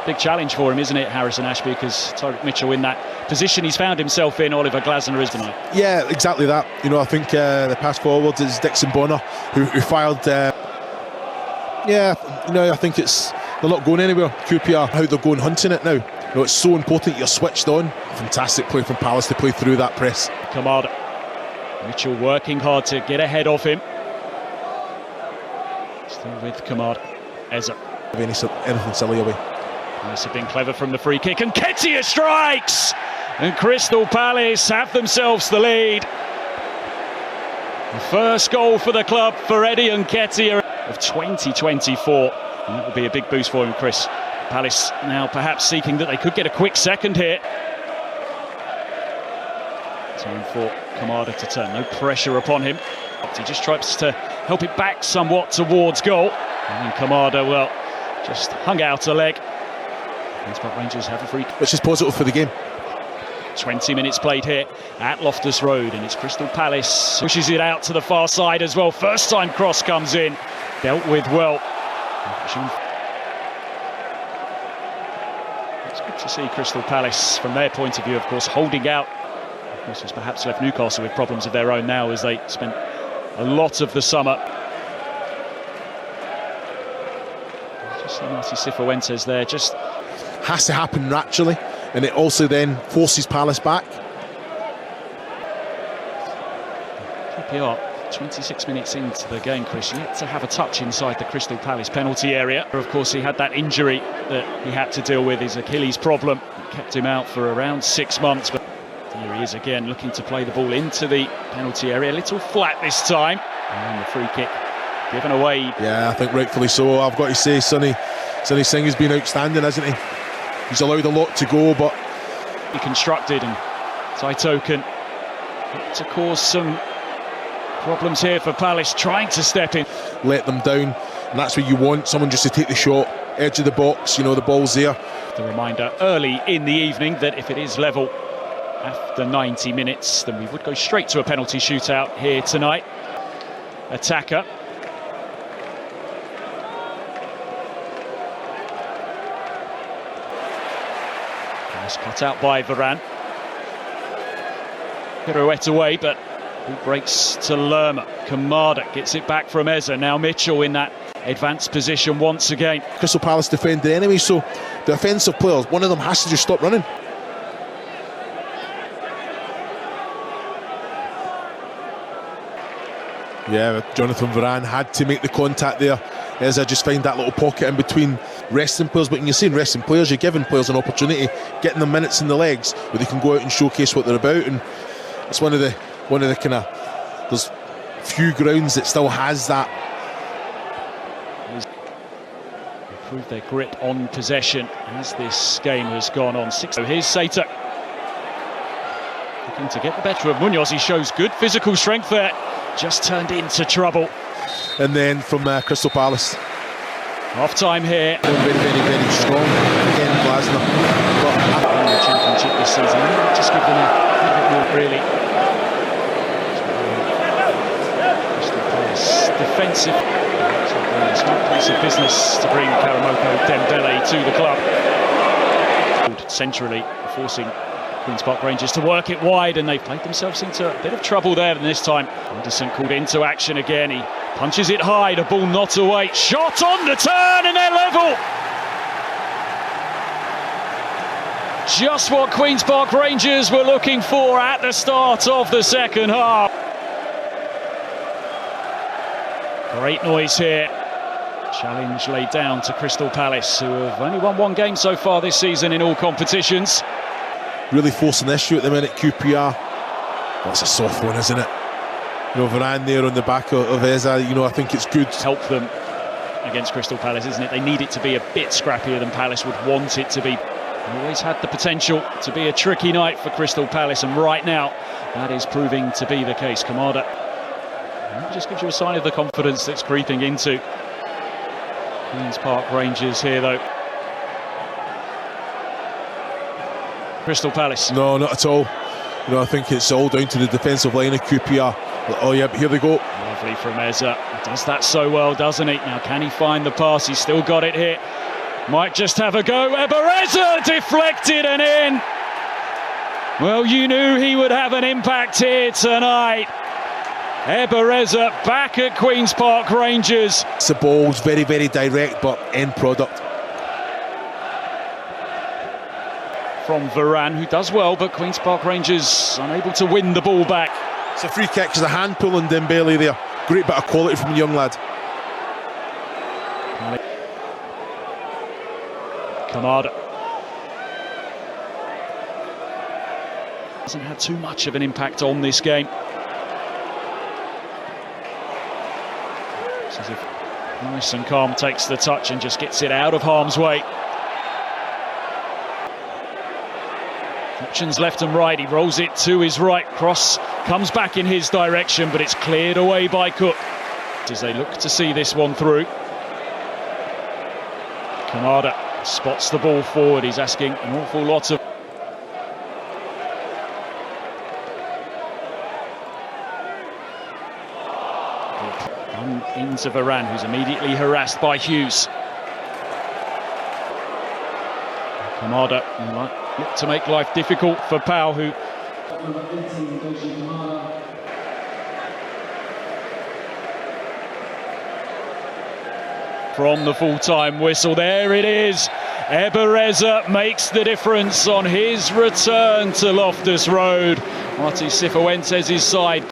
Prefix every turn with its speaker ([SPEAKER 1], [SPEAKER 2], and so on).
[SPEAKER 1] big challenge for him, isn't it, Harrison Ashby? Because Tyrick Mitchell in that position he's found himself in, Oliver Glasner is tonight.
[SPEAKER 2] Yeah, exactly that. You know, I think the pass forward is Dixon Bonner, who fired. Yeah, you know, I think they're not going anywhere. QPR, how they're going hunting it now. You know, it's so important you're switched on. Fantastic play from Palace to play through that press.
[SPEAKER 1] Kamada. Mitchell working hard to get ahead of him. Still with Kamada. Eza.
[SPEAKER 2] Anything silly away.
[SPEAKER 1] Palace have been clever from the free kick, and Nketiah strikes! And Crystal Palace have themselves the lead. The first goal for the club for Eddie Nketiah of 2024. And that will be a big boost for him, Chris. Palace now perhaps seeking that they could get a quick second here. Time for Kamada to turn, no pressure upon him. He just tries to help it back somewhat towards goal. And then Kamada, well, just hung out a leg. Queen's Park Rangers have a free kick.
[SPEAKER 2] Which is positive for the game.
[SPEAKER 1] 20 minutes played here at Loftus Road, and it's Crystal Palace pushes it out to the far side as well. First time cross comes in, dealt with well. It's good to see Crystal Palace, from their point of view, of course, holding out. Of course, has perhaps left Newcastle with problems of their own now, as they spent a lot of the summer. Just see Marty Cifuentes there, just
[SPEAKER 2] has to happen naturally, and it also then forces Palace back.
[SPEAKER 1] QPR, 26 minutes into the game, Chris, yet to have a touch inside the Crystal Palace penalty area. Of course, he had that injury that he had to deal with, his Achilles problem. It kept him out for around 6 months, but here he is again, looking to play the ball into the penalty area. A little flat this time, and the free kick given away.
[SPEAKER 2] Yeah, I think rightfully so. I've got to say, Sonny Singh has been outstanding, hasn't he? He's allowed a lot to go, but
[SPEAKER 1] he constructed, and Taito can to cause some problems here for Palace, trying to step in.
[SPEAKER 2] Let them down, and that's what you want, someone just to take the shot, edge of the box, you know, the ball's there.
[SPEAKER 1] The reminder early in the evening that if it is level after 90 minutes, then we would go straight to a penalty shootout here tonight. Attacker. Cut out by Varane. Pirouette away, but he breaks to Lerma. Kamada gets it back from Eza. Now Mitchell in that advanced position once again.
[SPEAKER 2] Crystal Palace defend the enemy, so the offensive players, one of them has to just stop running. Yeah, Jonathan Varane had to make the contact there. Eza just find that little pocket in between resting players, but when you're saying resting players, you're giving players an opportunity, getting them minutes in the legs where they can go out and showcase what they're about, and it's one of the kind of, there's few grounds that still has that.
[SPEAKER 1] Improve their grip on possession as this game has gone on. So here's Sato, looking to get the better of Munoz. He shows good physical strength there, just turned into trouble.
[SPEAKER 2] And then from Crystal Palace,
[SPEAKER 1] half time here.
[SPEAKER 2] Very, very, very strong again, Glasner.
[SPEAKER 1] But in the championship this season, just give them a little bit more, really. Crystal Palace defensive. A smart piece of business to bring Karamoko Dembele to the club. Centrally, forcing Queen's Park Rangers to work it wide, and they've played themselves into a bit of trouble there. And this time, Anderson called into action again. He punches it high, the ball not away. Shot on the turn, and they're level. Just what Queen's Park Rangers were looking for at the start of the second half. Great noise here. Challenge laid down to Crystal Palace, who have only won one game so far this season in all competitions.
[SPEAKER 2] Really forcing the issue at the minute, QPR. That's a soft one, isn't it? You know, Varane there on the back of Eza, you know, I think it's good.
[SPEAKER 1] Help them against Crystal Palace, isn't it? They need it to be a bit scrappier than Palace would want it to be. Always had the potential to be a tricky night for Crystal Palace, and right now that is proving to be the case. Kamada just gives you a sign of the confidence that's creeping into Queen's Park Rangers here, though. Crystal Palace.
[SPEAKER 2] No, not at all. You know, I think it's all down to the defensive line of QPR. Oh yeah, but here they go.
[SPEAKER 1] Lovely from Eza. He does that so well, doesn't he? Now, can he find the pass? He's still got it here. Might just have a go. Ebereza deflected and in. Well, you knew he would have an impact here tonight. Ebereza back at Queen's Park Rangers.
[SPEAKER 2] The ball's very, very direct, but end product.
[SPEAKER 1] From Varane, who does well, but Queen's Park Rangers unable to win the ball back.
[SPEAKER 2] It's a free kick, there's a hand pull on Dembele there. Great bit of quality from the young lad.
[SPEAKER 1] Kamada hasn't had too much of an impact on this game. It's as if nice and calm takes the touch and just gets it out of harm's way. Options left and right, he rolls it to his right, cross comes back in his direction, but it's cleared away by Cook as they look to see this one through. Kamada spots the ball forward, he's asking an awful lot of... Into Varane, who's immediately harassed by Hughes. Kamada look to make life difficult for Pau, who... From the full-time whistle, there it is. Ebereza makes the difference on his return to Loftus Road. Martí Cifuentes' side.